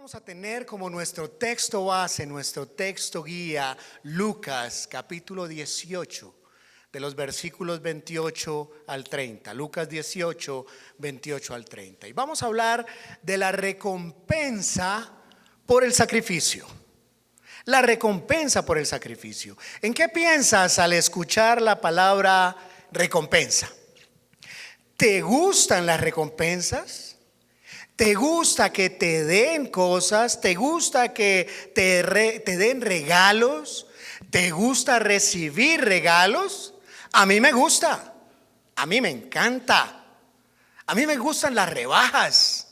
vamos a tener como nuestro texto base, nuestro texto guía, Lucas capítulo 18, de los versículos 28 al 30. Lucas 18, 28 al 30. Y vamos a hablar de la recompensa por el sacrificio. La recompensa por el sacrificio. ¿En qué piensas al escuchar la palabra recompensa? ¿Te gustan las recompensas? ¿Te gusta que te den cosas? ¿Te gusta que te den regalos? ¿Te gusta recibir regalos? A mí me gusta, a mí me encanta, a mí me gustan las rebajas,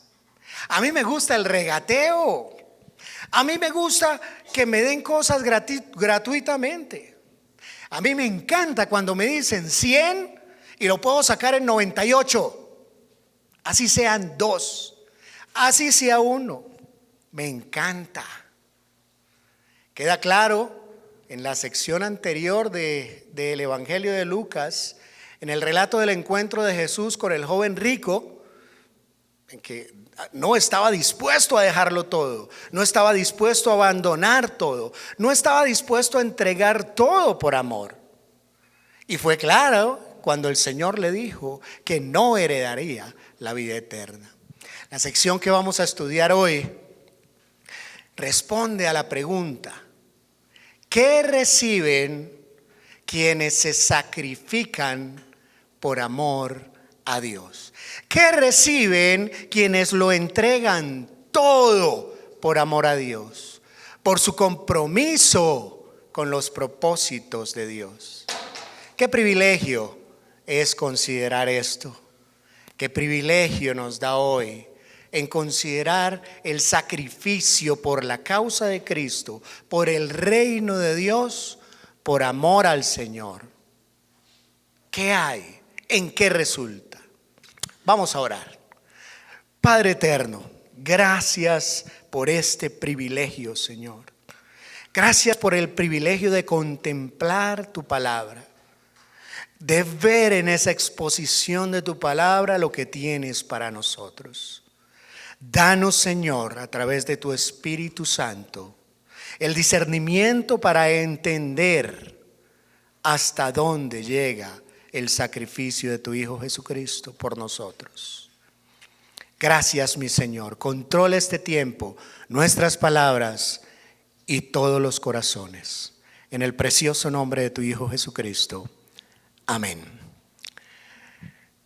a mí me gusta el regateo, a mí me gusta que me den cosas gratuitamente. A mí me encanta cuando me dicen 100 y lo puedo sacar en 98, así sean 2. Así sea 1, me encanta. Queda claro en la sección anterior del Evangelio de Lucas, en el relato del encuentro de Jesús con el joven rico, en que no estaba dispuesto a dejarlo todo, no estaba dispuesto a abandonar todo, no estaba dispuesto a entregar todo por amor. Y fue claro cuando el Señor le dijo que no heredaría la vida eterna. La sección que vamos a estudiar hoy responde a la pregunta: ¿qué reciben quienes se sacrifican por amor a Dios? ¿Qué reciben quienes lo entregan todo por amor a Dios? Por su compromiso con los propósitos de Dios. Qué privilegio es considerar esto. Qué privilegio nos da hoy en considerar el sacrificio por la causa de Cristo, por el reino de Dios, por amor al Señor. ¿Qué hay? ¿En qué resulta? Vamos a orar. Padre eterno, gracias por este privilegio, Señor. Gracias por el privilegio de contemplar tu palabra, de ver en esa exposición de tu palabra lo que tienes para nosotros. Danos, Señor, a través de tu Espíritu Santo, el discernimiento para entender hasta dónde llega el sacrificio de tu Hijo Jesucristo por nosotros. Gracias, mi Señor. Controla este tiempo, nuestras palabras y todos los corazones. En el precioso nombre de tu Hijo Jesucristo. Amén.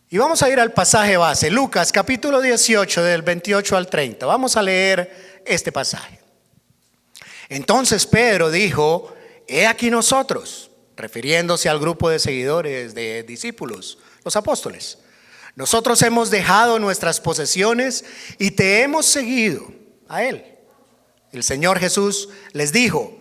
Y vamos a ir al pasaje base, Lucas capítulo 18 del 28 al 30. Vamos a leer este pasaje. Entonces Pedro dijo: he aquí nosotros, refiriéndose al grupo de seguidores, de discípulos, los apóstoles. Nosotros hemos dejado nuestras posesiones y te hemos seguido a él. El Señor Jesús les dijo: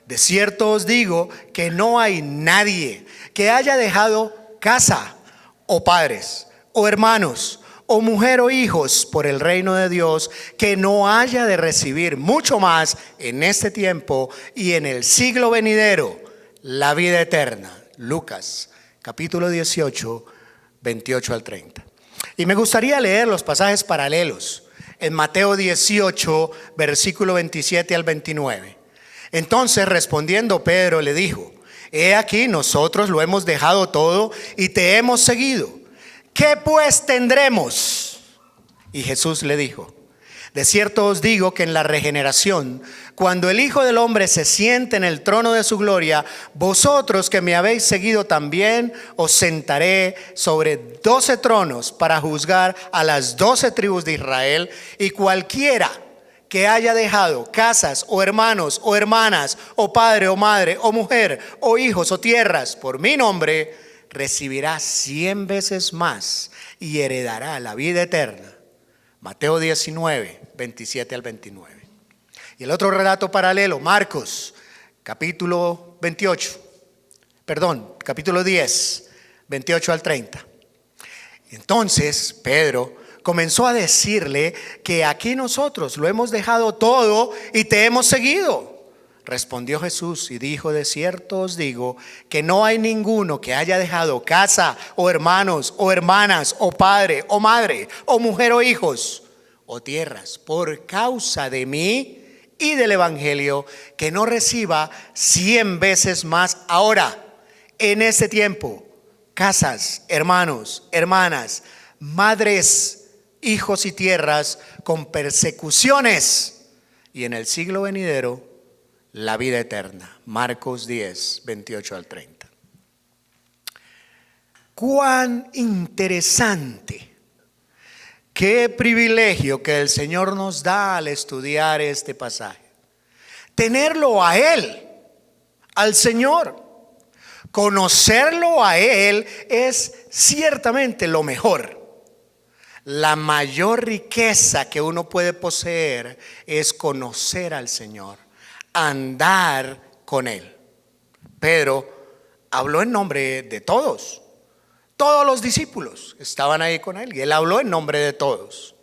de cierto os digo que no hay nadie que haya dejado casa o padres o hermanos o mujer o hijos por el reino de Dios que no haya de recibir mucho más en este tiempo y en el siglo venidero la vida eterna. Lucas capítulo 18, 28 al 30. Y me gustaría leer los pasajes paralelos en Mateo 18, versículo 27 al 29. Entonces respondiendo Pedro le dijo: he aquí nosotros lo hemos dejado todo y te hemos seguido. ¿Qué pues tendremos? Y Jesús le dijo: de cierto os digo que en la regeneración, cuando el Hijo del Hombre se siente en el trono de su gloria, vosotros que me habéis seguido también os sentaré sobre 12 tronos para juzgar a las 12 tribus de Israel. Y cualquiera que haya dejado casas o hermanos o hermanas o padre o madre o mujer o hijos o tierras por mi nombre, recibirá 100 veces más y heredará la vida eterna. Mateo 19, 27 al 29. Y el otro relato paralelo, Marcos capítulo 10, 28 al 30. Entonces Pedro comenzó a decirle que aquí nosotros lo hemos dejado todo y te hemos seguido. Respondió Jesús y dijo: de cierto os digo que no hay ninguno que haya dejado casa o hermanos o hermanas o padre o madre o mujer o hijos o tierras por causa de mí y del evangelio, que no reciba 100 veces más ahora, en este tiempo, casas, hermanos, hermanas, madres, hijos y tierras con persecuciones, y en el siglo venidero la vida eterna. Marcos 10, 28 al 30. Cuán interesante, qué privilegio que el Señor nos da al estudiar este pasaje. Tenerlo a Él, al Señor. Conocerlo a Él es ciertamente lo mejor. La mayor riqueza que uno puede poseer es conocer al Señor, andar con Él. Pedro habló en nombre de todos. Todos los discípulos estaban ahí con Él y Él habló en nombre de todos.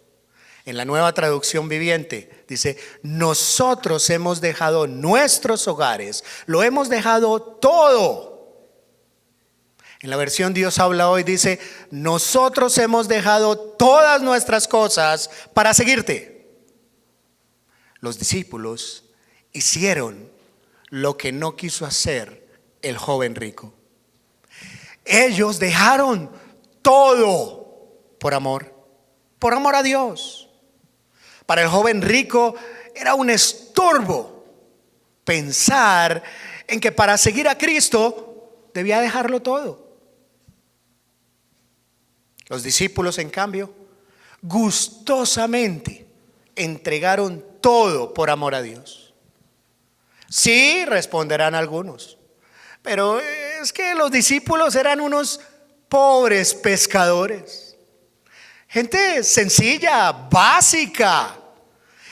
En la Nueva Traducción Viviente dice: nosotros hemos dejado nuestros hogares, lo hemos dejado todo. En la versión Dios habla hoy dice: nosotros hemos dejado todas nuestras cosas para seguirte. Los discípulos hicieron lo que no quiso hacer el joven rico. Ellos dejaron todo por amor a Dios. Para el joven rico era un estorbo pensar en que para seguir a Cristo debía dejarlo todo. Los discípulos, en cambio, gustosamente entregaron todo por amor a Dios. Sí, responderán algunos, pero es que los discípulos eran unos pobres pescadores, gente sencilla, básica.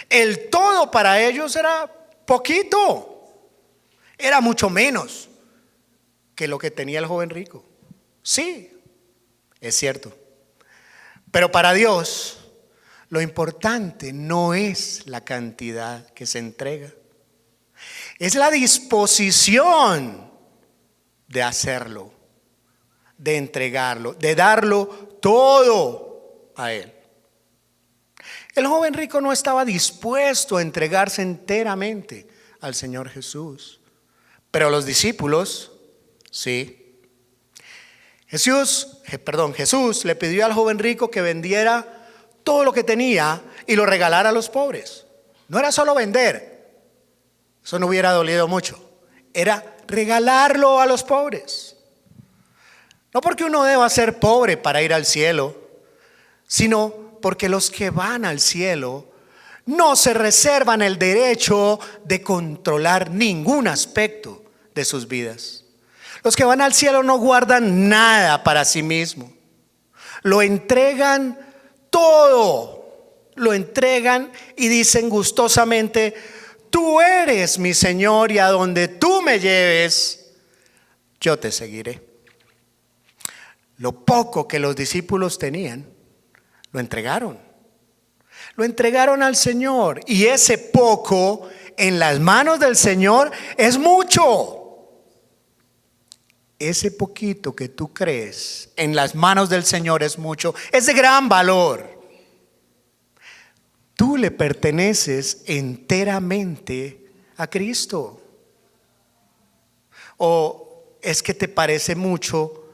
El todo para ellos era poquito, era mucho menos que lo que tenía el joven rico. Sí, es cierto. Pero para Dios lo importante no es la cantidad que se entrega, es la disposición de hacerlo, de entregarlo, de darlo todo a Él. El joven rico no estaba dispuesto a entregarse enteramente al Señor Jesús, pero los discípulos sí. Jesús le pidió al joven rico que vendiera todo lo que tenía y lo regalara a los pobres. No era solo vender, eso no hubiera dolido mucho, era regalarlo a los pobres. No porque uno deba ser pobre para ir al cielo, sino porque los que van al cielo no se reservan el derecho de controlar ningún aspecto de sus vidas. Los que van al cielo no guardan nada para sí mismos, lo entregan todo, lo entregan y dicen gustosamente: tú eres mi Señor y a donde tú me lleves, yo te seguiré. Lo poco que los discípulos tenían, lo entregaron al Señor, y ese poco en las manos del Señor es mucho. Ese poquito que tú crees en las manos del Señor es mucho, es de gran valor. Tú le perteneces enteramente a Cristo. ¿O es que te parece mucho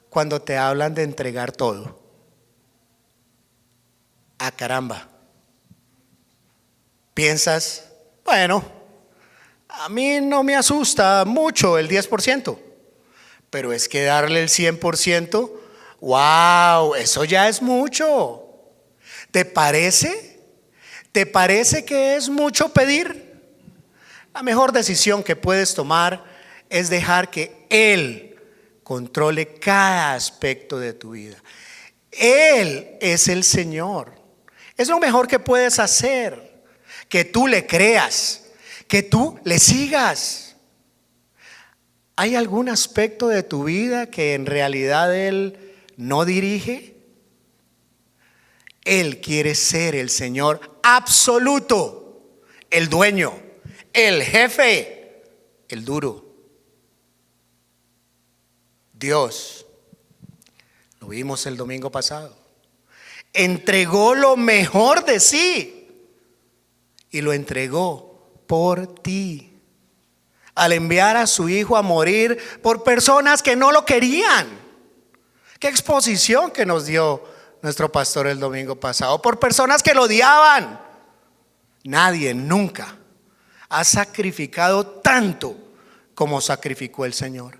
cuando te hablan de entregar todo? Ah, caramba. Piensas: bueno, a mí no me asusta mucho el 10%. Pero es que darle el 100%, wow, eso ya es mucho. ¿Te parece? ¿Te parece que es mucho pedir? La mejor decisión que puedes tomar es dejar que Él controle cada aspecto de tu vida. Él es el Señor. Es lo mejor que puedes hacer, que tú le creas, que tú le sigas. ¿Hay algún aspecto de tu vida que en realidad Él no dirige? Él quiere ser el Señor absoluto, el dueño, el jefe, el duro. Dios, lo vimos el domingo pasado, entregó lo mejor de sí y lo entregó por ti. Al enviar a su hijo a morir por personas que no lo querían. Qué exposición que nos dio nuestro pastor el domingo pasado. Por personas que lo odiaban. Nadie nunca ha sacrificado tanto como sacrificó el Señor.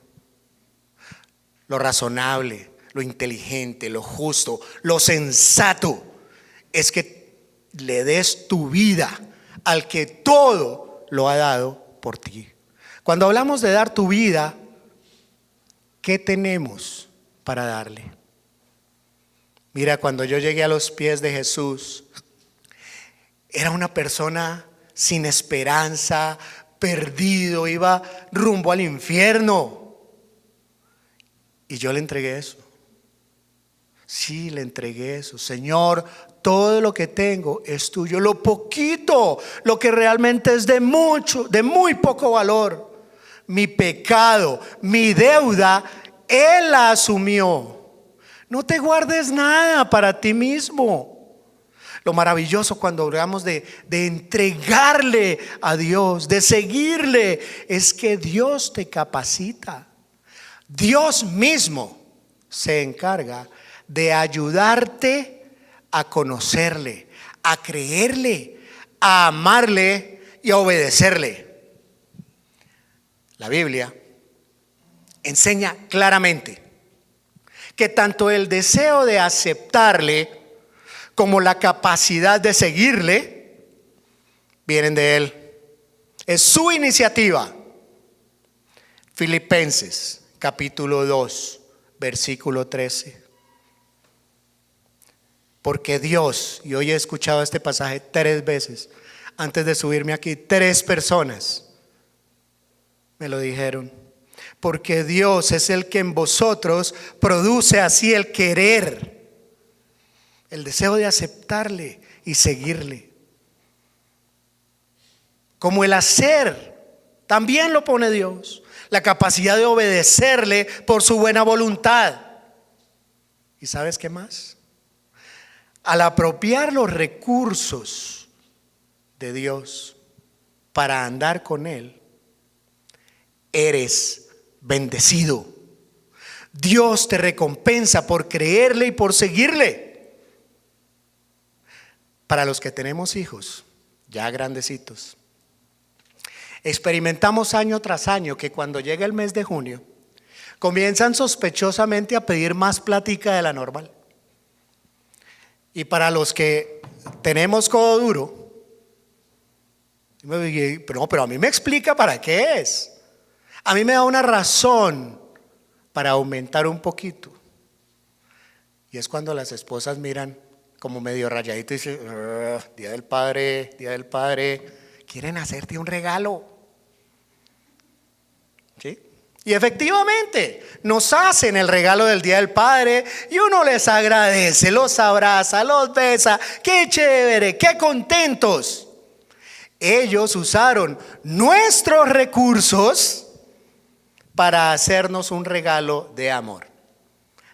Lo razonable, lo inteligente, lo justo, lo sensato es que le des tu vida al que todo lo ha dado por ti. Cuando hablamos de dar tu vida, ¿qué tenemos para darle? Mira, cuando yo llegué a los pies de Jesús, era una persona sin esperanza, perdido, iba rumbo al infierno. Y yo le entregué eso. Sí, le entregué eso. Señor, todo lo que tengo es tuyo. Lo poquito, lo que realmente es de muy poco valor. Mi pecado, mi deuda, Él la asumió. No te guardes nada para ti mismo. Lo maravilloso cuando hablamos de entregarle a Dios, de seguirle, es que Dios te capacita. Dios mismo se encarga de ayudarte a conocerle, a creerle, a amarle y a obedecerle. La Biblia enseña claramente que tanto el deseo de aceptarle como la capacidad de seguirle vienen de Él. Es su iniciativa. Filipenses capítulo 2, versículo 13. Porque Dios, y hoy he escuchado este pasaje 3 veces, antes de subirme aquí, 3 personas me lo dijeron. Porque Dios es el que en vosotros produce así el querer, el deseo de aceptarle y seguirle. Como el hacer, también lo pone Dios. La capacidad de obedecerle por su buena voluntad. ¿Y sabes qué más? Al apropiar los recursos de Dios para andar con Él, eres bendecido. Dios te recompensa por creerle y por seguirle. Para los que tenemos hijos ya grandecitos, experimentamos año tras año que cuando llega el mes de junio comienzan sospechosamente a pedir más plática de la normal. Y para los que tenemos codo duro, pero a mí me explica para qué es. A mí me da una razón para aumentar un poquito. Y es cuando las esposas miran como medio rayadito y dicen: Día del Padre, quieren hacerte un regalo. ¿Sí? Y efectivamente nos hacen el regalo del Día del Padre y uno les agradece, los abraza, los besa. ¡Qué chévere! ¡Qué contentos! Ellos usaron nuestros recursos para hacernos un regalo de amor.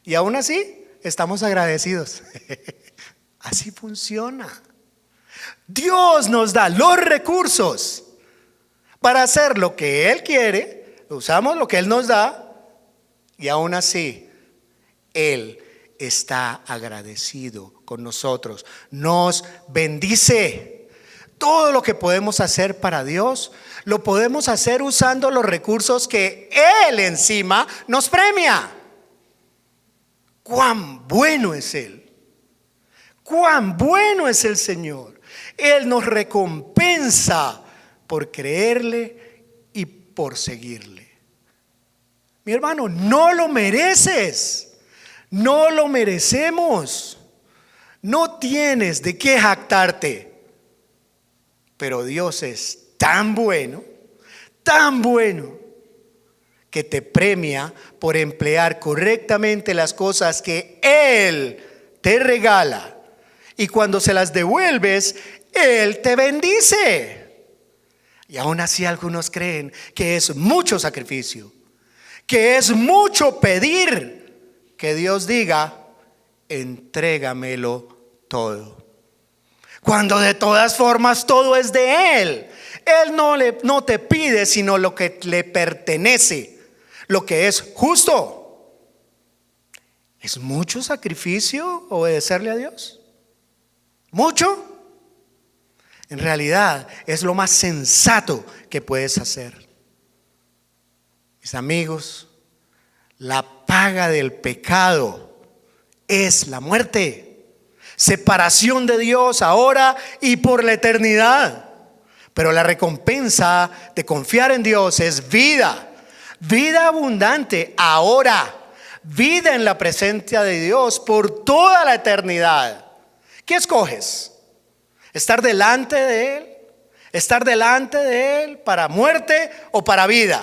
Y aún así estamos agradecidos. Así funciona. Dios nos da los recursos para hacer lo que Él quiere. Usamos lo que Él nos da y aún así Él está agradecido con nosotros. Nos bendice. Todo lo que podemos hacer para Dios lo podemos hacer usando los recursos que Él encima nos premia. Cuán bueno es Él. Cuán bueno es el Señor. Él nos recompensa por creerle y por seguirle. Mi hermano, no lo mereces. No lo merecemos. No tienes de qué jactarte. Pero Dios es tan bueno, que te premia por emplear correctamente las cosas que Él te regala. Y cuando se las devuelves, Él te bendice. Y aún así algunos creen que es mucho sacrificio, que es mucho pedir que Dios diga: entrégamelo todo. Cuando de todas formas todo es de Él. Él no te pide sino lo que le pertenece, lo que es justo. ¿Es mucho sacrificio obedecerle a Dios? ¿Mucho? En realidad es lo más sensato que puedes hacer. Mis amigos, la paga del pecado es la muerte, separación de Dios ahora y por la eternidad. Pero la recompensa de confiar en Dios es vida, vida abundante ahora, vida en la presencia de Dios por toda la eternidad. ¿Qué escoges? ¿Estar delante de Él? ¿Estar delante de Él para muerte o para vida?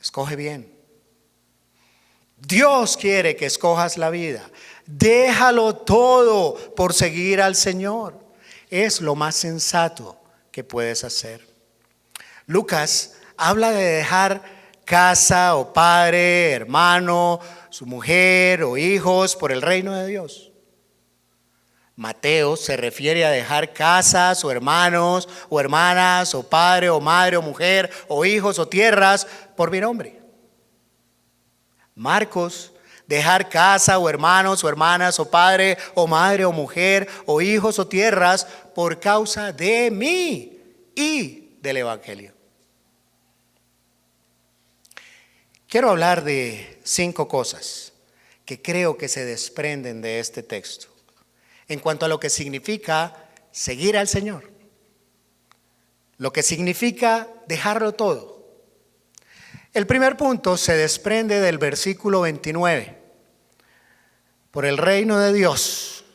Escoge bien. Dios quiere que escojas la vida. Déjalo todo por seguir al Señor. Es lo más sensato que puedes hacer. Lucas habla de dejar casa o padre, hermano, su mujer o hijos por el reino de Dios. Mateo se refiere a dejar casas o hermanos o hermanas o padre o madre o mujer o hijos o tierras por mi nombre. Marcos, dejar casa o hermanos o hermanas o padre o madre o mujer o hijos o tierras por causa de mí y del Evangelio. Quiero hablar de 5 cosas que creo que se desprenden de este texto en cuanto a lo que significa seguir al Señor, lo que significa dejarlo todo. El primer punto se desprende del versículo 29. Por el reino de Dios.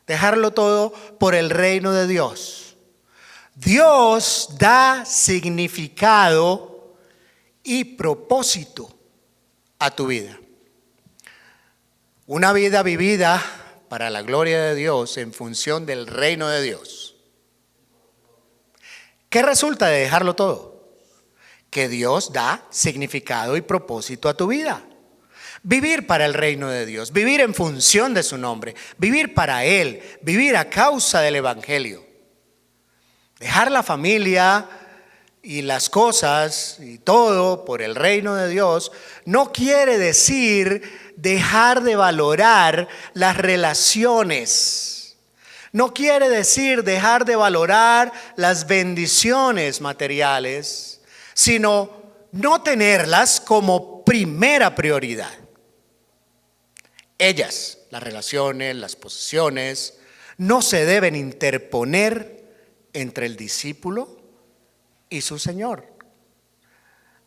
Dejarlo todo por el reino de Dios. Dios da significado y propósito a tu vida. Una vida vivida para la gloria de Dios en función del reino de Dios. ¿Qué resulta de dejarlo todo? Que Dios da significado y propósito a tu vida. Vivir para el reino de Dios, vivir en función de su nombre, vivir para Él, vivir a causa del Evangelio. Dejar la familia y las cosas y todo por el reino de Dios no quiere decir dejar de valorar las relaciones. No quiere decir dejar de valorar las bendiciones materiales, sino no tenerlas como primera prioridad. Ellas, las relaciones, las posesiones, no se deben interponer entre el discípulo y su Señor.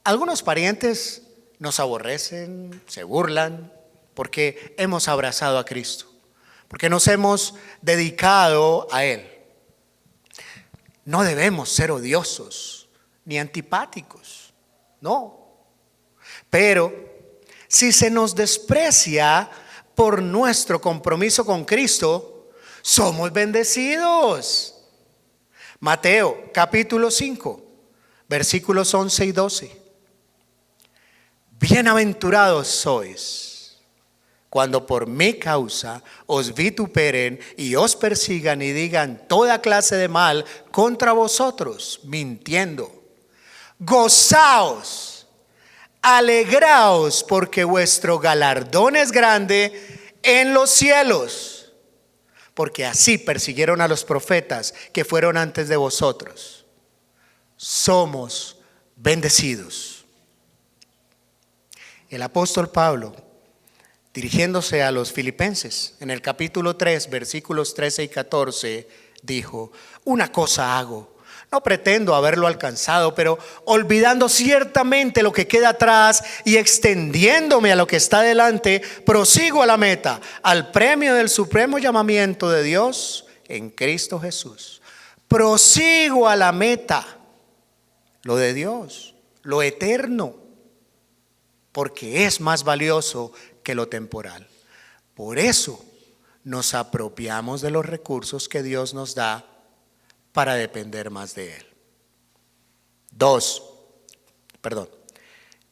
Algunos parientes nos aborrecen, se burlan, porque hemos abrazado a Cristo, porque nos hemos dedicado a Él. No debemos ser odiosos ni antipáticos, no. Pero si se nos desprecia por nuestro compromiso con Cristo, somos bendecidos. Mateo capítulo 5, versículos 11 y 12. Bienaventurados sois cuando por mi causa os vituperen y os persigan y digan toda clase de mal contra vosotros, mintiendo. Gozaos, alegraos, porque vuestro galardón es grande en los cielos, porque así persiguieron a los profetas que fueron antes de vosotros. Somos bendecidos. El apóstol Pablo, dirigiéndose a los filipenses, en el capítulo 3, versículos 13 y 14, dijo: una cosa hago, no pretendo haberlo alcanzado, pero olvidando ciertamente lo que queda atrás y extendiéndome a lo que está delante, prosigo a la meta, al premio del supremo llamamiento de Dios en Cristo Jesús. Prosigo a la meta, lo de Dios, lo eterno, porque es más valioso que lo temporal. Por eso nos apropiamos de los recursos que Dios nos da para depender más de Él.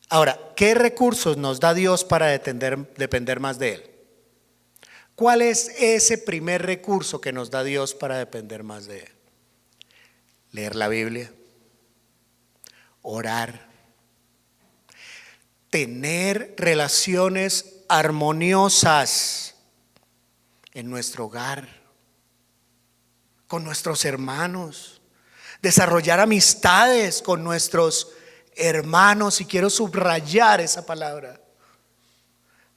Ahora, ¿qué recursos nos da Dios para depender más de Él? ¿Cuál es ese primer recurso que nos da Dios para depender más de Él? Leer la Biblia, orar, tener relaciones armoniosas en nuestro hogar, con nuestros hermanos, desarrollar amistades con nuestros hermanos, y quiero subrayar esa palabra.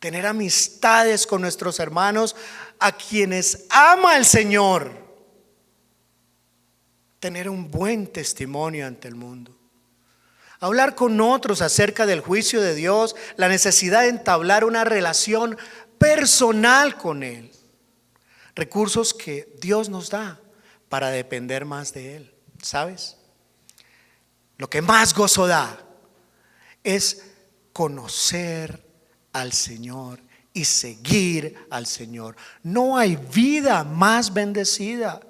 Tener amistades con nuestros hermanos a quienes ama el Señor. Tener un buen testimonio ante el mundo. Hablar con otros acerca del juicio de Dios, la necesidad de entablar una relación personal con Él. Recursos que Dios nos da para depender más de Él. ¿Sabes? Lo que más gozo da es conocer al Señor y seguir al Señor. No hay vida más bendecida.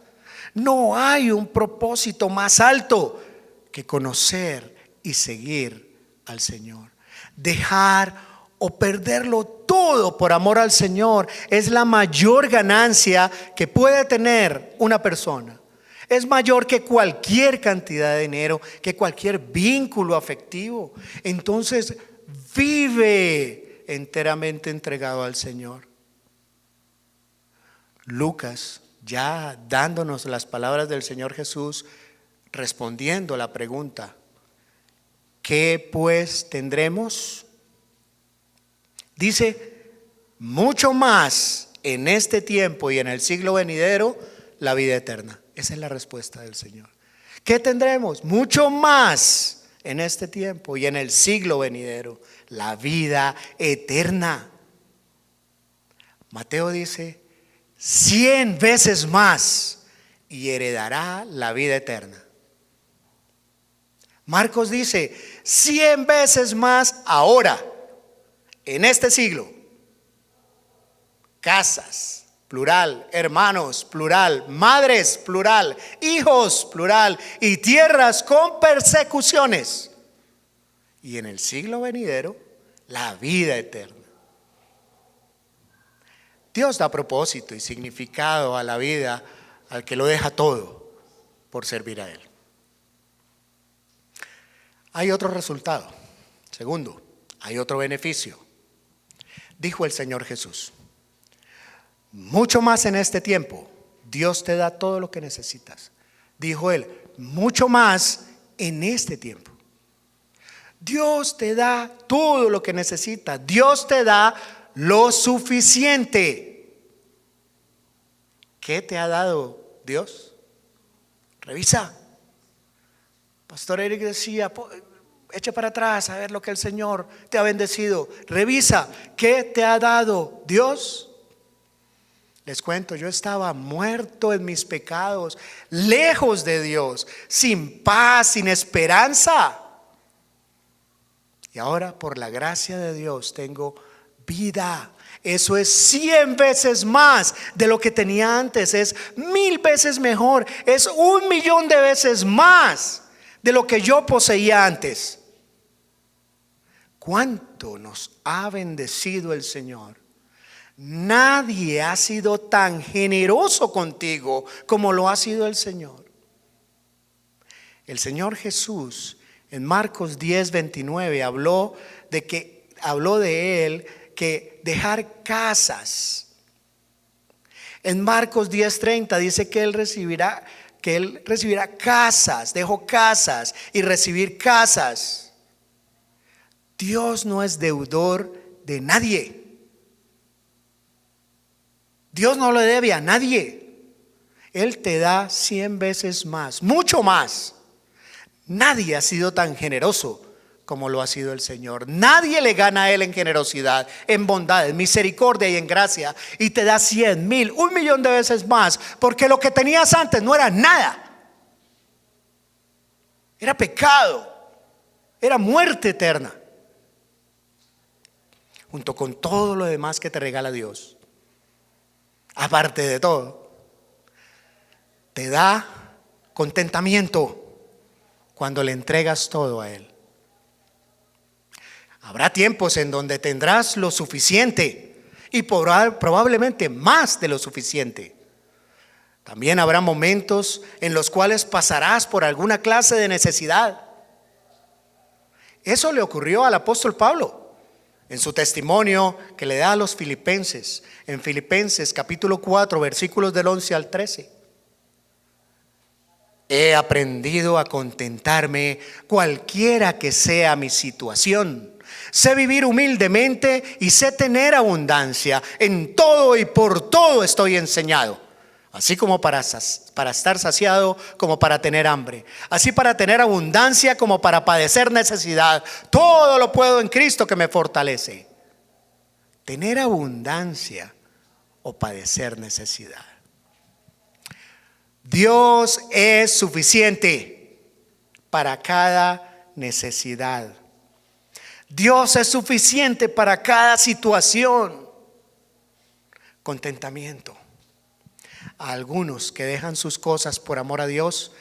No hay un propósito más alto que conocer y seguir al Señor. Dejar o perderlo todo por amor al Señor es la mayor ganancia que puede tener una persona. Es mayor que cualquier cantidad de dinero, que cualquier vínculo afectivo. Entonces, vive enteramente entregado al Señor. Lucas, ya dándonos las palabras del Señor Jesús, respondiendo a la pregunta, ¿qué pues tendremos? Dice, mucho más en este tiempo y en el siglo venidero, la vida eterna. Esa es la respuesta del Señor. ¿Qué tendremos? Mucho más en este tiempo y en el siglo venidero, la vida eterna. Mateo dice 100 veces más y heredará la vida eterna. Marcos dice 100 veces más ahora, en este siglo. Casas, plural, hermanos, plural, madres, plural, hijos, plural, y tierras con persecuciones. Y en el siglo venidero, la vida eterna. Dios da propósito y significado a la vida al que lo deja todo por servir a Él. Hay otro resultado. Segundo, hay otro beneficio. Dijo el Señor Jesús, mucho más en este tiempo, Dios te da todo lo que necesitas. Dijo Él, mucho más en este tiempo. Dios te da todo lo que necesitas. Dios te da lo suficiente. ¿Qué te ha dado Dios? Revisa. Pastor Eric decía, echa para atrás a ver lo que el Señor te ha bendecido. Revisa, ¿qué te ha dado Dios? Les cuento, yo estaba muerto en mis pecados, lejos de Dios, sin paz, sin esperanza. Y ahora por la gracia de Dios tengo vida. Eso es 100 veces más de lo que tenía antes. Es 1000 veces mejor. Es 1.000.000 de veces más de lo que yo poseía antes. ¿Cuánto nos ha bendecido el Señor? Nadie ha sido tan generoso contigo como lo ha sido el Señor. El Señor Jesús en Marcos 10:29 habló de Él que dejar casas. En Marcos 10:30 dice que Él recibirá casas, dejó casas y recibir casas. Dios no es deudor de nadie. Dios no le debe a nadie. Él te da 100 veces más, mucho más. Nadie ha sido tan generoso como lo ha sido el Señor. Nadie le gana a Él en generosidad, en bondad, en misericordia y en gracia. Y te da 100, 1000, 1.000.000 de veces más. Porque lo que tenías antes no era nada. Era pecado. Era muerte eterna. Junto con todo lo demás que te regala Dios. Aparte de todo, te da contentamiento cuando le entregas todo a Él. Habrá tiempos en donde tendrás lo suficiente y probablemente más de lo suficiente. También habrá momentos en los cuales pasarás por alguna clase de necesidad. Eso le ocurrió al apóstol Pablo en su testimonio que le da a los filipenses, en Filipenses capítulo 4, versículos del 11 al 13. He aprendido a contentarme cualquiera que sea mi situación. Sé vivir humildemente y sé tener abundancia. En todo y por todo estoy enseñado. Así como para estar saciado, como para tener hambre. Así para tener abundancia, como para padecer necesidad. Todo lo puedo en Cristo que me fortalece. Tener abundancia o padecer necesidad. Dios es suficiente para cada necesidad. Dios es suficiente para cada situación. Contentamiento. A algunos que dejan sus cosas por amor a Dios,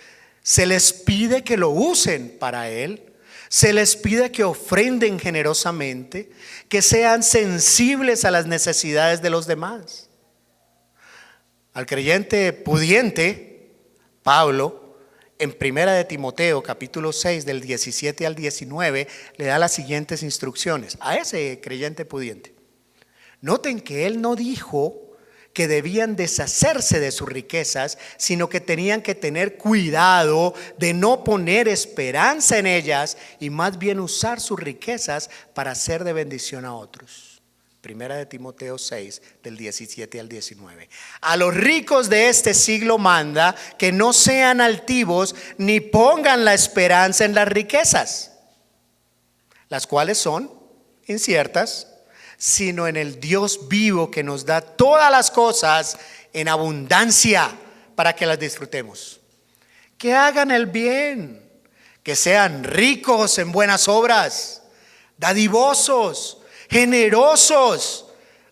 se les pide que lo usen para Él. Se les pide que ofrenden generosamente, que sean sensibles a las necesidades de los demás. Al creyente pudiente, Pablo, en Primera de Timoteo, capítulo 6, del 17 al 19, le da las siguientes instrucciones a ese creyente pudiente. Noten que él no dijo que debían deshacerse de sus riquezas, sino que tenían que tener cuidado de no poner esperanza en ellas y más bien usar sus riquezas para ser de bendición a otros. Primera de Timoteo 6, del 17 al 19. A los ricos de este siglo manda que no sean altivos ni pongan la esperanza en las riquezas, las cuales son inciertas, sino en el Dios vivo que nos da todas las cosas en abundancia para que las disfrutemos. Que hagan el bien, que sean ricos en buenas obras, dadivosos, generosos,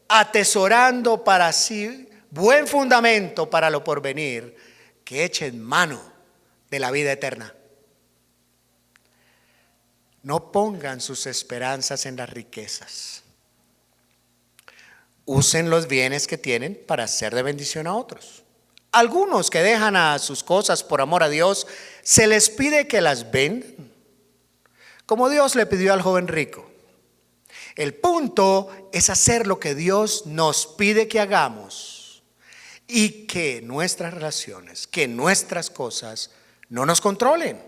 atesorando para sí buen fundamento para lo porvenir, que echen mano de la vida eterna. No pongan sus esperanzas en las riquezas. Usen los bienes que tienen para ser de bendición a otros. Algunos que dejan a sus cosas por amor a Dios, se les pide que las vendan, como Dios le pidió al joven rico. El punto es hacer lo que Dios nos pide que hagamos y que nuestras relaciones, que nuestras cosas no nos controlen.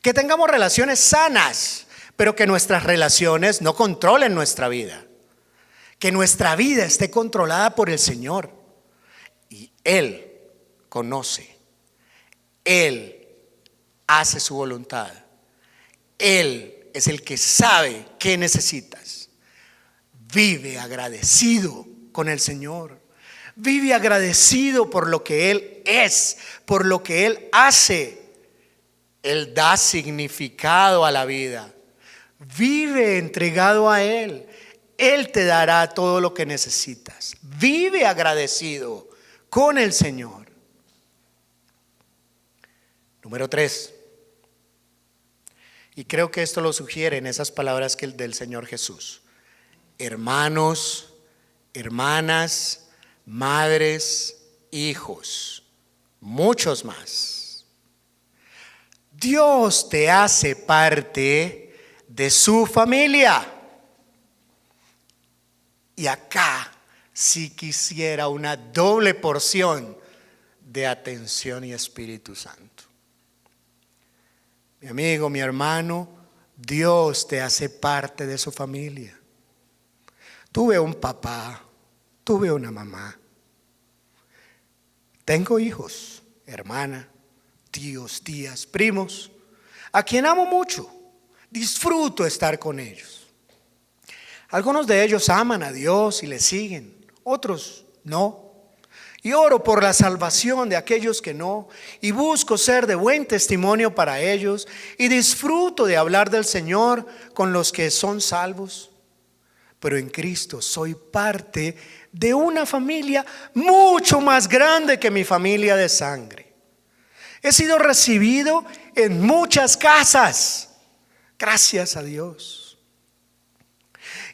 Que tengamos relaciones sanas, pero que nuestras relaciones no controlen nuestra vida. Que nuestra vida esté controlada por el Señor y Él conoce, Él hace su voluntad, Él es el que sabe qué necesitas. Vive agradecido con el Señor. Vive agradecido por lo que Él es, por lo que Él hace. Él da significado a la vida. Vive entregado a Él. Él te dará todo lo que necesitas. Vive agradecido con el Señor. Número 3. Y creo que esto lo sugiere en esas palabras del Señor Jesús. Hermanos, hermanas, madres, hijos, muchos más. Dios te hace parte de su familia. Y acá sí quisiera una doble porción de atención y Espíritu Santo. Mi amigo, mi hermano, Dios te hace parte de su familia. Tuve un papá, tuve una mamá. Tengo hijos, hermana, tíos, tías, primos, a quien amo mucho. Disfruto estar con ellos. Algunos de ellos aman a Dios y le siguen, otros no. Y oro por la salvación de aquellos que no, y busco ser de buen testimonio para ellos, y disfruto de hablar del Señor con los que son salvos. Pero en Cristo soy parte de una familia mucho más grande que mi familia de sangre. He sido recibido en muchas casas, gracias a Dios.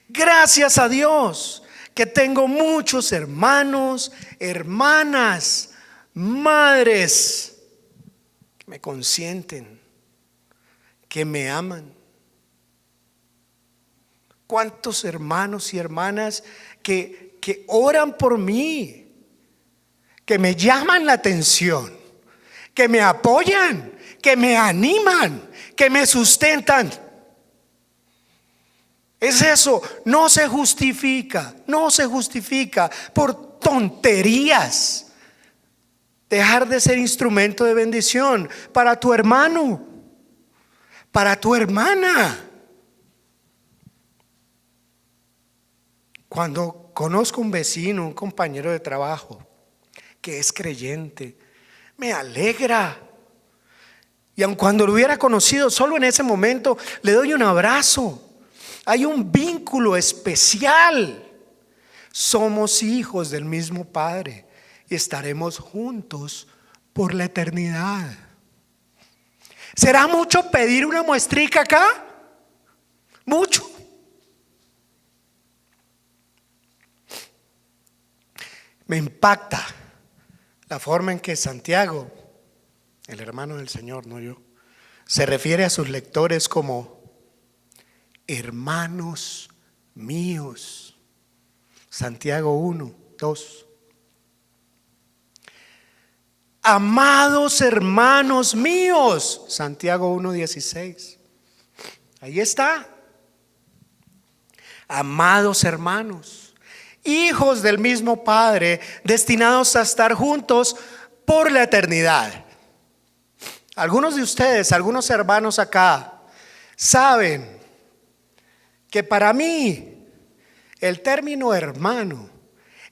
Gracias a Dios que tengo muchos hermanos, hermanas, madres que me consienten, que me aman. ¿Cuántos hermanos y hermanas que oran por mí, que me llaman la atención, que me apoyan, que me animan, que me sustentan? Es eso, no se justifica por tonterías. Dejar de ser instrumento de bendición para tu hermano, para tu hermana. Cuando conozco un vecino, un compañero de trabajo que es creyente, me alegra. Y aun cuando lo hubiera conocido, solo en ese momento le doy un abrazo. Hay un vínculo especial. Somos hijos del mismo Padre y estaremos juntos por la eternidad. ¿Será mucho pedir una muestrica acá? ¿Mucho? Me impacta la forma en que Santiago, el hermano del Señor, no yo, se refiere a sus lectores como hermanos míos. Santiago 1, 2. Amados hermanos míos. Santiago 1, 16. Ahí está. Amados hermanos, hijos del mismo Padre, destinados a estar juntos por la eternidad. Algunos de ustedes, algunos hermanos acá, saben que para mí el término hermano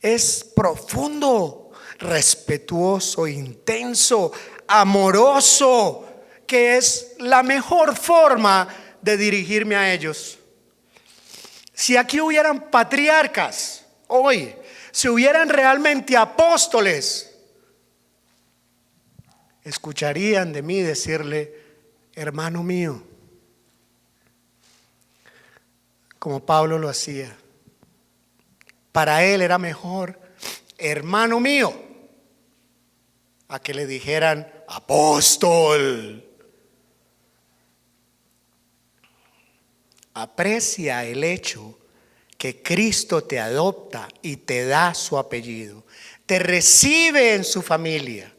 es profundo, respetuoso, intenso, amoroso, que es la mejor forma de dirigirme a ellos. Si aquí hubieran patriarcas hoy, si hubieran realmente apóstoles, escucharían de mí decirle, hermano mío, como Pablo lo hacía. Para él era mejor hermano mío a que le dijeran apóstol. Aprecia el hecho que Cristo te adopta y te da su apellido, te recibe en su familia.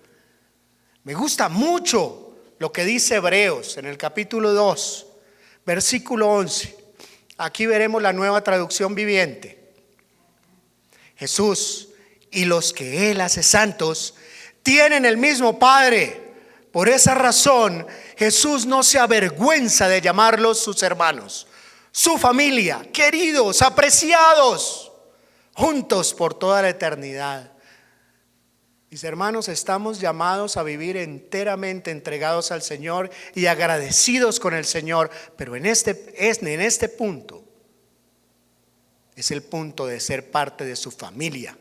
Me gusta mucho lo que dice Hebreos en el capítulo 2, versículo 11. Aquí veremos la Nueva Traducción Viviente. Jesús y los que Él hace santos tienen el mismo Padre. Por esa razón, Jesús no se avergüenza de llamarlos sus hermanos, su familia, queridos, apreciados, juntos por toda la eternidad. Mis hermanos, estamos llamados a vivir enteramente entregados al Señor y agradecidos con el Señor, pero en este punto es el punto de ser parte de su familia.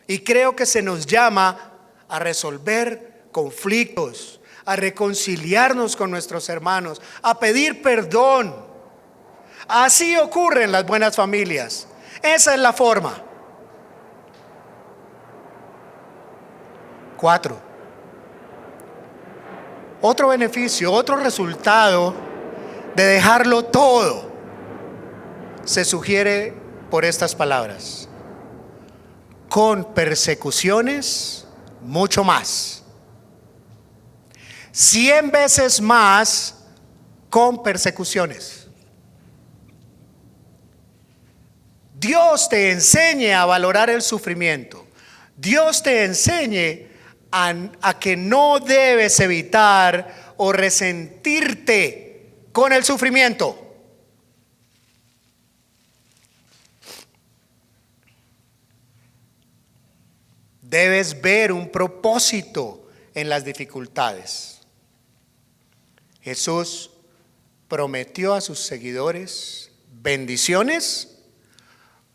Y creo que se nos llama a resolver conflictos, a reconciliarnos con nuestros hermanos, a pedir perdón. Así ocurre en las buenas familias. Esa es la forma. 4. Otro beneficio, otro resultado de dejarlo todo se sugiere por estas palabras: con persecuciones, mucho más. 100 veces más con persecuciones. Dios te enseñe a valorar el sufrimiento. Dios te enseñe a que no debes evitar o resentirte con el sufrimiento. Debes ver un propósito en las dificultades. Jesús prometió a sus seguidores bendiciones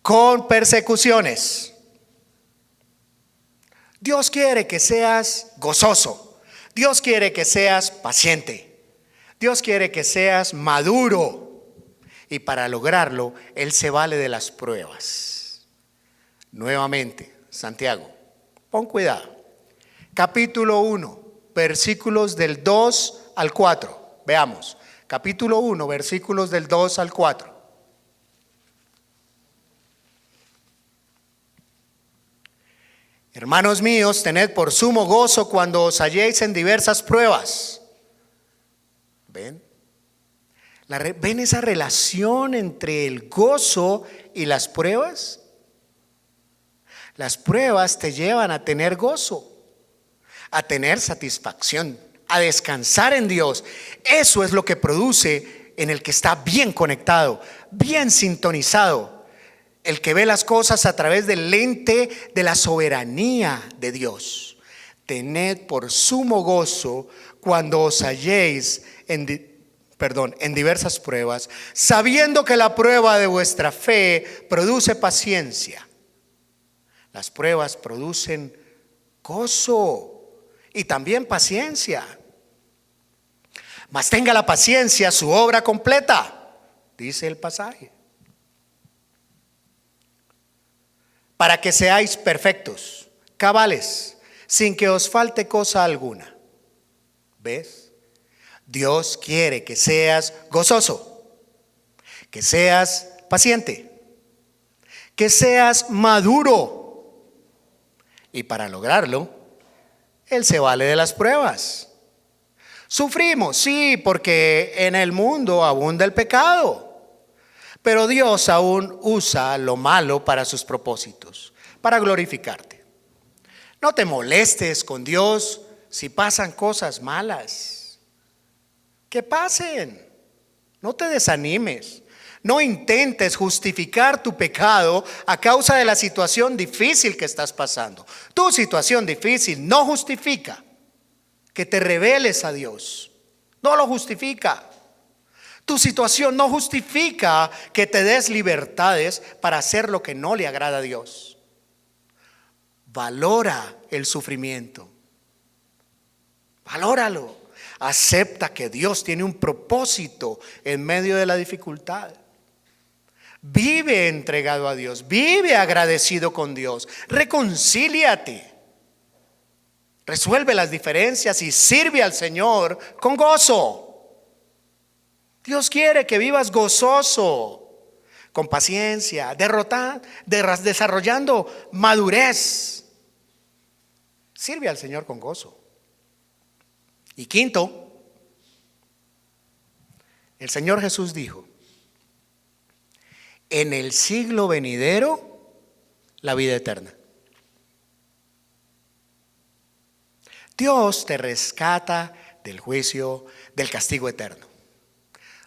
con persecuciones. Dios quiere que seas gozoso. Dios quiere que seas paciente. Dios quiere que seas maduro Y para lograrlo, Él se vale de las pruebas. Nuevamente, Santiago, pon cuidado. Capítulo 1, versículos del 2 al 4. Veamos, capítulo 1, versículos del 2 al 4. Hermanos míos, tened por sumo gozo cuando os halléis en diversas pruebas. ¿Ven? ¿Ven esa relación entre el gozo y las pruebas? Las pruebas te llevan a tener gozo, a tener satisfacción, a descansar en Dios. Eso es lo que produce en el que está bien conectado, bien sintonizado, el que ve las cosas a través del lente de la soberanía de Dios. Tened por sumo gozo cuando os halléis en diversas pruebas, sabiendo que la prueba de vuestra fe produce paciencia. Las pruebas producen gozo y también paciencia. Mas tenga la paciencia su obra completa, dice el pasaje, para que seáis perfectos, cabales, sin que os falte cosa alguna. ¿Ves? Dios quiere que seas gozoso, que seas paciente, que seas maduro. Y para lograrlo, Él se vale de las pruebas. Sufrimos, sí, porque en el mundo abunda el pecado. Pero Dios aún usa lo malo para sus propósitos, para glorificarte. No te molestes con Dios si pasan cosas malas. Que pasen. No te desanimes. No intentes justificar tu pecado a causa de la situación difícil que estás pasando. Tu situación difícil no justifica que te rebeles a Dios. No lo justifica. Tu situación no justifica que te des libertades para hacer lo que no le agrada a Dios. Valora el sufrimiento. Valóralo. Acepta que Dios tiene un propósito en medio de la dificultad. Vive entregado a Dios, vive agradecido con Dios, reconcíliate, resuelve las diferencias y sirve al Señor con gozo. Dios quiere que vivas gozoso, con paciencia, desarrollando madurez. Sirve al Señor con gozo. Y quinto, el Señor Jesús dijo: en el siglo venidero, la vida eterna. Dios te rescata del juicio, del castigo eterno.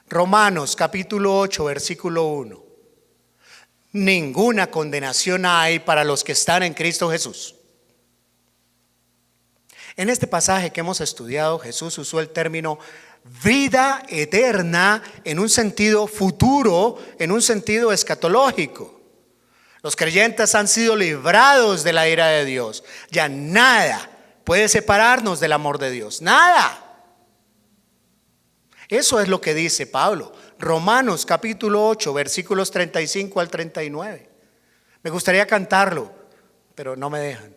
Romanos capítulo 8, versículo 1. Ninguna condenación hay para los que están en Cristo Jesús. En este pasaje que hemos estudiado, Jesús usó el término vida eterna en un sentido futuro, en un sentido escatológico. Los creyentes han sido librados de la ira de Dios. Ya nada puede separarnos del amor de Dios. Nada. Eso es lo que dice Pablo. Romanos capítulo 8, versículos 35 al 39. Me gustaría cantarlo, pero no me dejan.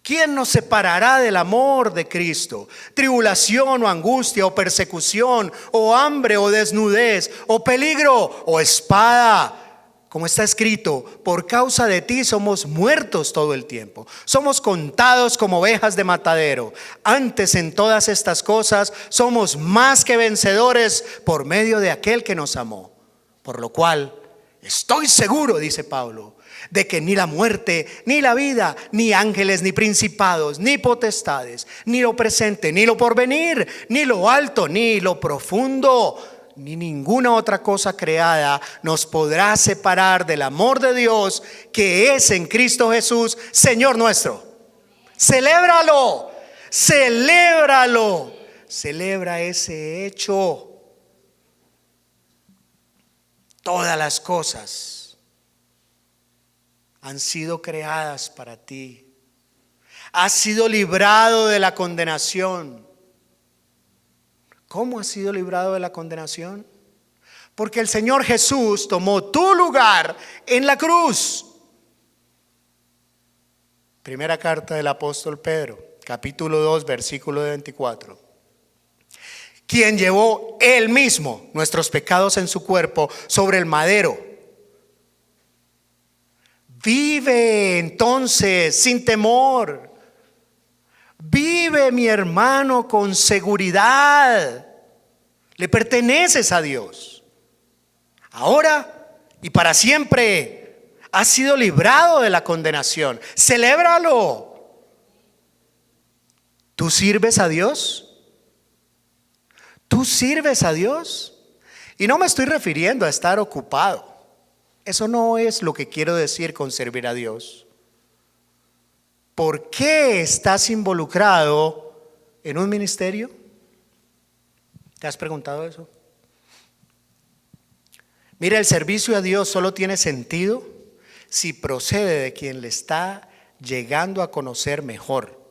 ¿Quién nos separará del amor de Cristo? Tribulación o angustia o persecución o hambre o desnudez o peligro o espada. Como está escrito, por causa de ti somos muertos todo el tiempo. Somos contados como ovejas de matadero. Antes en todas estas cosas somos más que vencedores por medio de aquel que nos amó. Por lo cual estoy seguro, dice Pablo, de que ni la muerte, ni la vida, ni ángeles, ni principados, ni potestades, ni lo presente, ni lo porvenir, ni lo alto, ni lo profundo, ni ninguna otra cosa creada nos podrá separar del amor de Dios que es en Cristo Jesús, Señor nuestro. Celébralo, celébralo, celebra ese hecho. Todas las cosas han sido creadas para ti. Has sido librado de la condenación. ¿Cómo has sido librado de la condenación? Porque el Señor Jesús tomó tu lugar en la cruz. Primera carta del apóstol Pedro, capítulo 2, versículo 24. Quien llevó él mismo nuestros pecados en su cuerpo sobre el madero. Vive entonces sin temor. Vive, mi hermano, con seguridad. Le perteneces a Dios. Ahora y para siempre has sido librado de la condenación. Celébralo. ¿Tú sirves a Dios? ¿Tú sirves a Dios? Y no me estoy refiriendo a estar ocupado. Eso no es lo que quiero decir con servir a Dios. ¿Por qué estás involucrado en un ministerio? ¿Te has preguntado eso? Mira, el servicio a Dios solo tiene sentido si procede de quien le está llegando a conocer mejor,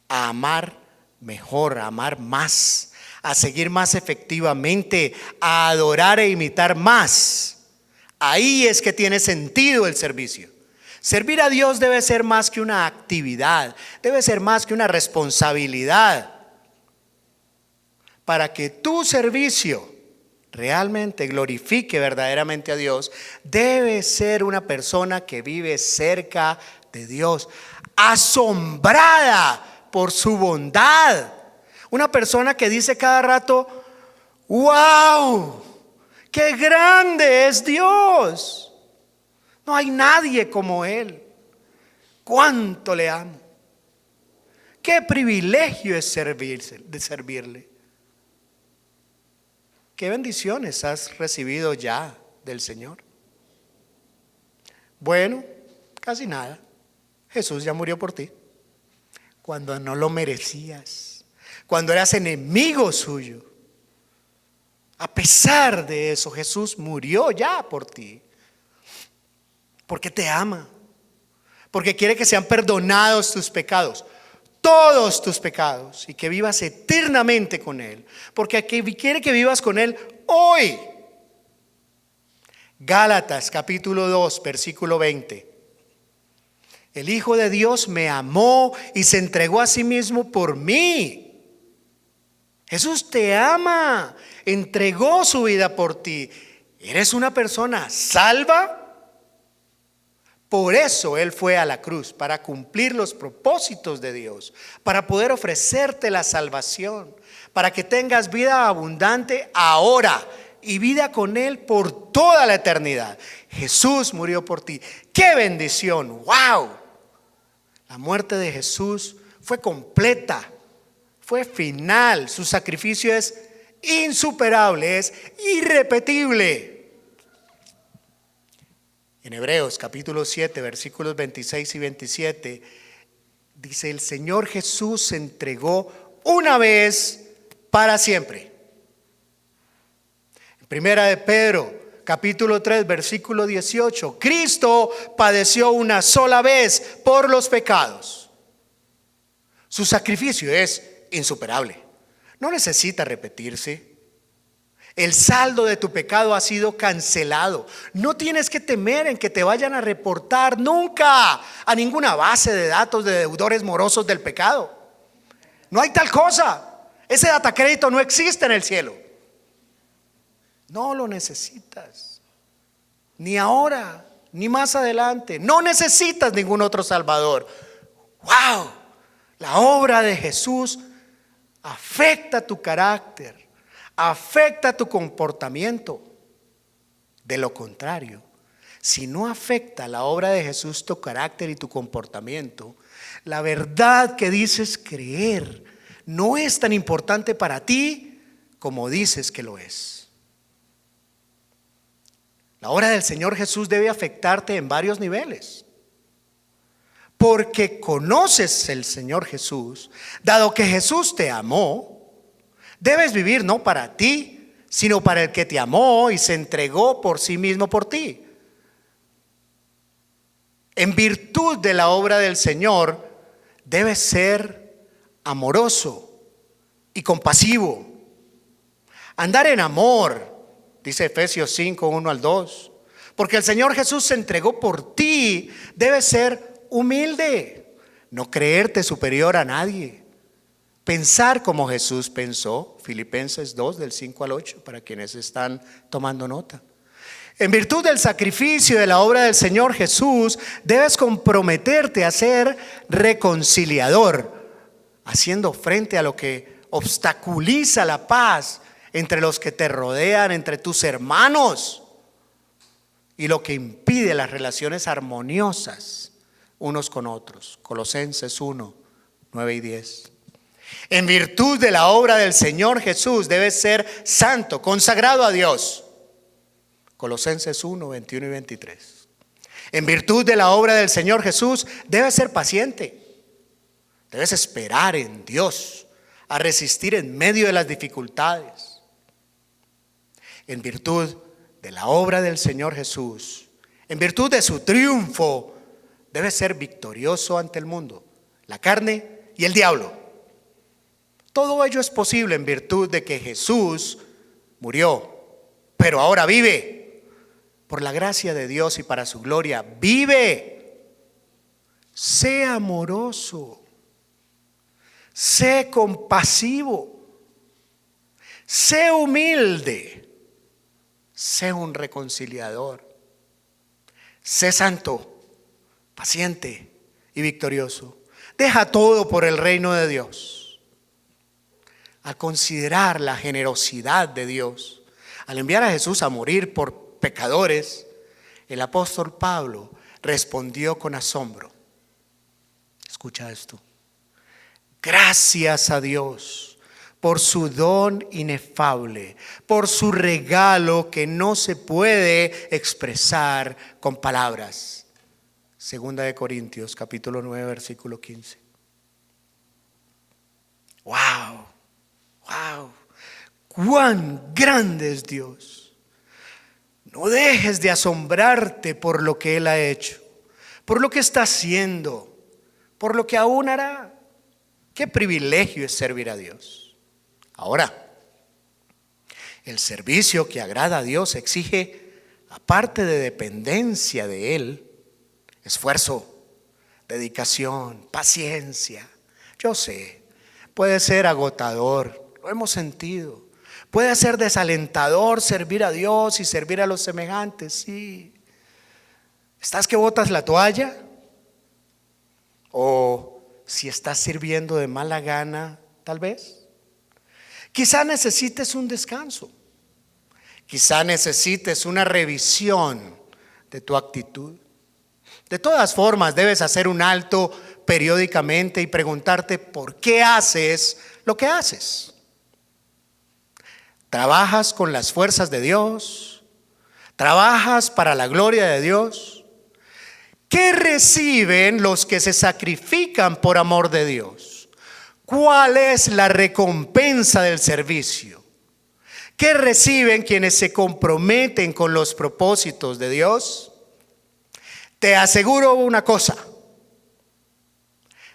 a amar mejor, a amar más, a seguir más efectivamente, a adorar e imitar más. Ahí es que tiene sentido el servicio. Servir a Dios debe ser más que una actividad, debe ser más que una responsabilidad. Para que tu servicio realmente glorifique verdaderamente a Dios, debe ser una persona que vive cerca de Dios, asombrada por su bondad. Una persona que dice cada rato: ¡wow! ¡Qué grande es Dios! No hay nadie como Él. ¡Cuánto le amo! ¡Qué privilegio es servirle! ¿Qué bendiciones has recibido ya del Señor? Bueno, casi nada. Jesús ya murió por ti cuando no lo merecías, cuando eras enemigo suyo. A pesar de eso, Jesús murió ya por ti, porque te ama, porque quiere que sean perdonados tus pecados, todos tus pecados, y que vivas eternamente con Él, porque quiere que vivas con Él hoy. Gálatas capítulo 2 versículo 20. El Hijo de Dios me amó y se entregó a sí mismo por mí. Jesús te ama, entregó su vida por ti. ¿Eres una persona salva? Por eso Él fue a la cruz, para cumplir los propósitos de Dios, para poder ofrecerte la salvación, para que tengas vida abundante ahora y vida con Él por toda la eternidad. Jesús murió por ti. ¡Qué bendición! ¡Wow! La muerte de Jesús fue completa, fue final. Su sacrificio es insuperable, es irrepetible. En Hebreos capítulo 7 versículos 26 y 27 dice: el Señor Jesús se entregó una vez para siempre. En Primera de Pedro capítulo 3 versículo 18, Cristo padeció una sola vez por los pecados. Su sacrificio es insuperable, no necesita repetirse. El saldo de tu pecado ha sido cancelado. No tienes que temer en que te vayan a reportar nunca a ninguna base de datos de deudores morosos del pecado. No hay tal cosa. Ese datacrédito no existe en el cielo. No lo necesitas, ni ahora, ni más adelante. No necesitas ningún otro salvador. ¡Wow! La obra de Jesús afecta tu carácter, afecta tu comportamiento. De lo contrario, si no afecta la obra de Jesús tu carácter y tu comportamiento, la verdad que dices creer no es tan importante para ti como dices que lo es. La obra del Señor Jesús debe afectarte en varios niveles. Porque conoces el Señor Jesús, dado que Jesús te amó, debes vivir no para ti, sino para el que te amó y se entregó por sí mismo por ti. En virtud de la obra del Señor, debes ser amoroso y compasivo. Andar en amor Dice Efesios 5, 1 al 2. Porque el Señor Jesús se entregó por ti. Debes ser humilde, no creerte superior a nadie. Pensar como Jesús pensó. Filipenses 2 del 5 al 8 para quienes están tomando nota. En virtud del sacrificio de la obra del Señor Jesús, debes comprometerte a ser reconciliador, haciendo frente a lo que obstaculiza la paz entre los que te rodean, entre tus hermanos, y lo que impide las relaciones armoniosas unos con otros. Colosenses 1, 9 y 10. En virtud de la obra del Señor Jesús, debes ser santo, consagrado a Dios. Colosenses 1, 21 y 23. En virtud de la obra del Señor Jesús, debes ser paciente. Debes esperar en Dios, a resistir en medio de las dificultades. En virtud de la obra del Señor Jesús, en virtud de su triunfo, debes ser victorioso ante el mundo, la carne y el diablo. Todo ello es posible en virtud de que Jesús murió, pero ahora vive. Por la gracia de Dios y para su gloria, vive. Sé amoroso. Sé compasivo. Sé humilde. Sé un reconciliador. Sé santo, paciente y victorioso. Deja todo por el reino de Dios. Al considerar la generosidad de Dios, al enviar a Jesús a morir por pecadores, el apóstol Pablo respondió con asombro. Escucha esto. Gracias a Dios por su don inefable, por su regalo que no se puede expresar con palabras. Segunda de Corintios, capítulo 9, versículo 15. Wow, wow, cuán grande es Dios. No dejes de asombrarte por lo que Él ha hecho, por lo que está haciendo, por lo que aún hará. Qué privilegio es servir a Dios. Ahora, el servicio que agrada a Dios exige, aparte de dependencia de Él, esfuerzo, dedicación, paciencia. Yo sé, puede ser agotador, lo hemos sentido. Puede ser desalentador servir a Dios y servir a los semejantes, sí. ¿Estás que botas la toalla? O si estás sirviendo de mala gana, tal vez. Quizá necesites un descanso. Quizá necesites una revisión de tu actitud. De todas formas, debes hacer un alto periódicamente y preguntarte por qué haces lo que haces. ¿Trabajas con las fuerzas de Dios? ¿Trabajas para la gloria de Dios? ¿Qué reciben los que se sacrifican por amor de Dios? ¿Cuál es la recompensa del servicio? ¿Qué reciben quienes se comprometen con los propósitos de Dios? Te aseguro una cosa: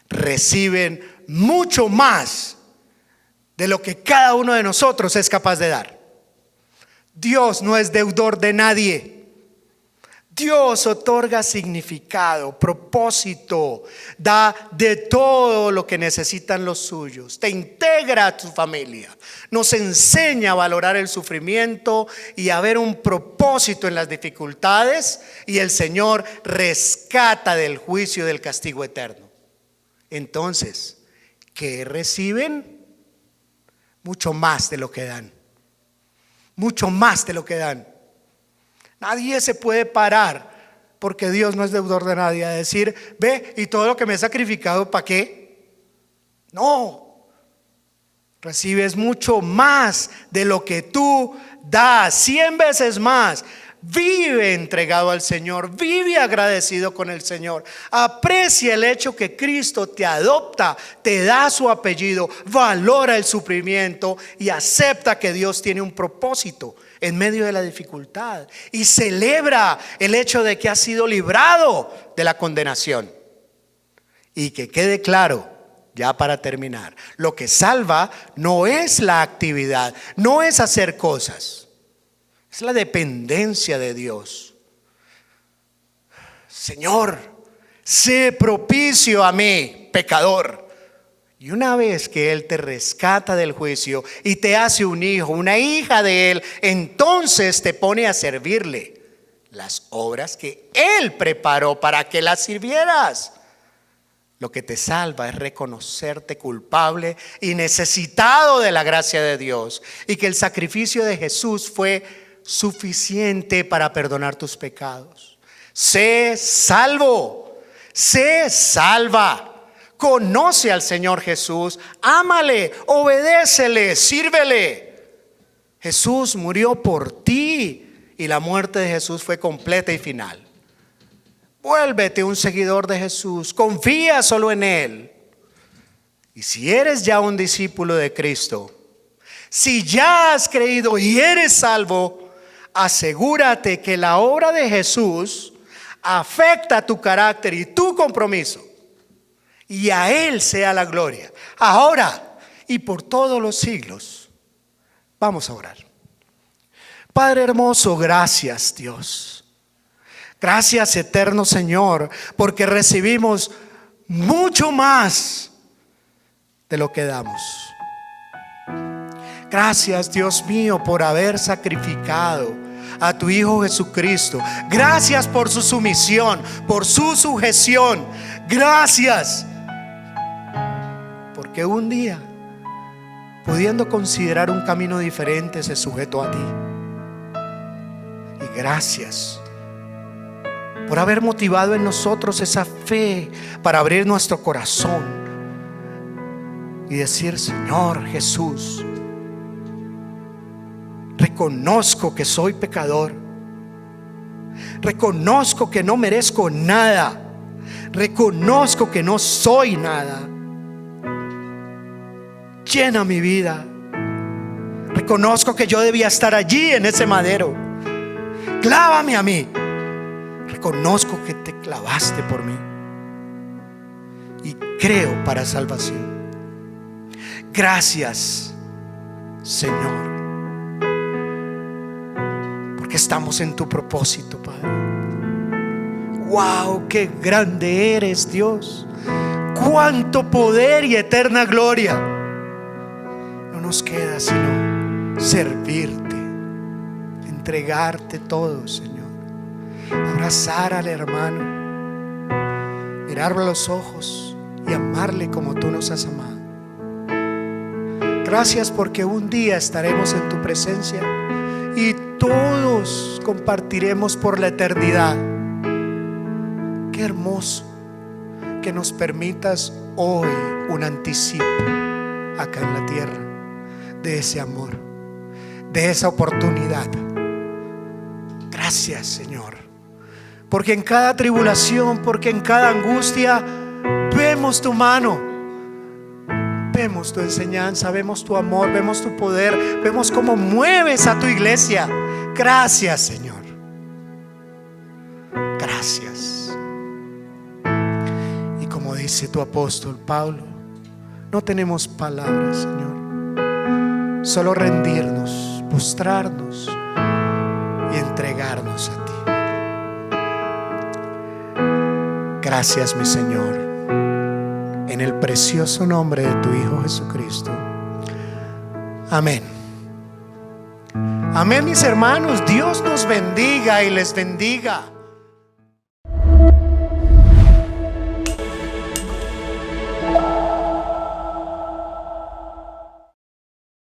reciben mucho más de lo que cada uno de nosotros es capaz de dar. Dios no es deudor de nadie. Dios otorga significado, propósito, da de todo lo que necesitan los suyos, te integra a tu familia, nos enseña a valorar el sufrimiento y a ver un propósito en las dificultades, y el Señor rescata del juicio y del castigo eterno. Entonces, ¿qué reciben? Mucho más de lo que dan. Mucho más de lo que dan. Nadie se puede parar, porque Dios no es deudor de nadie, a decir: ve, y todo lo que me he sacrificado, ¿para qué? No. Recibes mucho más de lo que tú das, 100 veces más. Vive entregado al Señor, vive agradecido con el Señor. Aprecia el hecho que Cristo te adopta, te da su apellido, valora el sufrimiento y acepta que Dios tiene un propósito en medio de la dificultad, y celebra el hecho de que has sido librado de la condenación. Y que quede claro, ya para terminar, lo que salva no es la actividad, no es hacer cosas. Es la dependencia de Dios. Señor, sé propicio a mí, pecador. Y una vez que Él te rescata del juicio y te hace un hijo, una hija de Él, entonces te pone a servirle las obras que Él preparó para que las sirvieras. Lo que te salva es reconocerte culpable y necesitado de la gracia de Dios, y que el sacrificio de Jesús fue suficiente para perdonar tus pecados. Sé salvo, sé salva. Conoce al Señor Jesús, ámale, obedécele, sírvele. Jesús murió por ti y la muerte de Jesús fue completa y final. Vuélvete un seguidor de Jesús, confía solo en Él. Y si eres ya un discípulo de Cristo, si ya has creído y eres salvo, asegúrate que la obra de Jesús afecta tu carácter y tu compromiso. Y a Él sea la gloria, ahora y por todos los siglos. Vamos a orar. Padre hermoso, gracias Dios. Gracias eterno Señor, porque recibimos mucho más de lo que damos. Gracias Dios mío por haber sacrificado a tu Hijo Jesucristo. Gracias por su sumisión, por su sujeción. Gracias porque un día, pudiendo considerar un camino diferente, se sujetó a ti. Y gracias por haber motivado en nosotros esa fe para abrir nuestro corazón y decir: Señor Jesús, reconozco que soy pecador, reconozco que no merezco nada, reconozco que no soy nada. Llena mi vida. Reconozco que yo debía estar allí en ese madero. Clávame a mí. Reconozco que te clavaste por mí y creo para salvación. Gracias, Señor, porque estamos en tu propósito, Padre. Wow, qué grande eres, Dios. Cuánto poder y eterna gloria. No nos queda sino servirte, entregarte todo, Señor. Abrazar al hermano, mirarlo a los ojos y amarle como tú nos has amado. Gracias porque un día estaremos en tu presencia y todos compartiremos por la eternidad. Qué hermoso que nos permitas hoy un anticipo acá en la tierra de ese amor, de esa oportunidad. Gracias, Señor, porque en cada tribulación, porque en cada angustia vemos tu mano, vemos tu enseñanza, vemos tu amor, vemos tu poder, vemos cómo mueves a tu iglesia. Gracias, Señor. Gracias. Y como dice tu apóstol Pablo, no tenemos palabras, Señor, solo rendirnos, postrarnos y entregarnos a ti. Gracias, mi Señor, en el precioso nombre de tu Hijo Jesucristo. Amén. Amén, mis hermanos. Dios nos bendiga y les bendiga.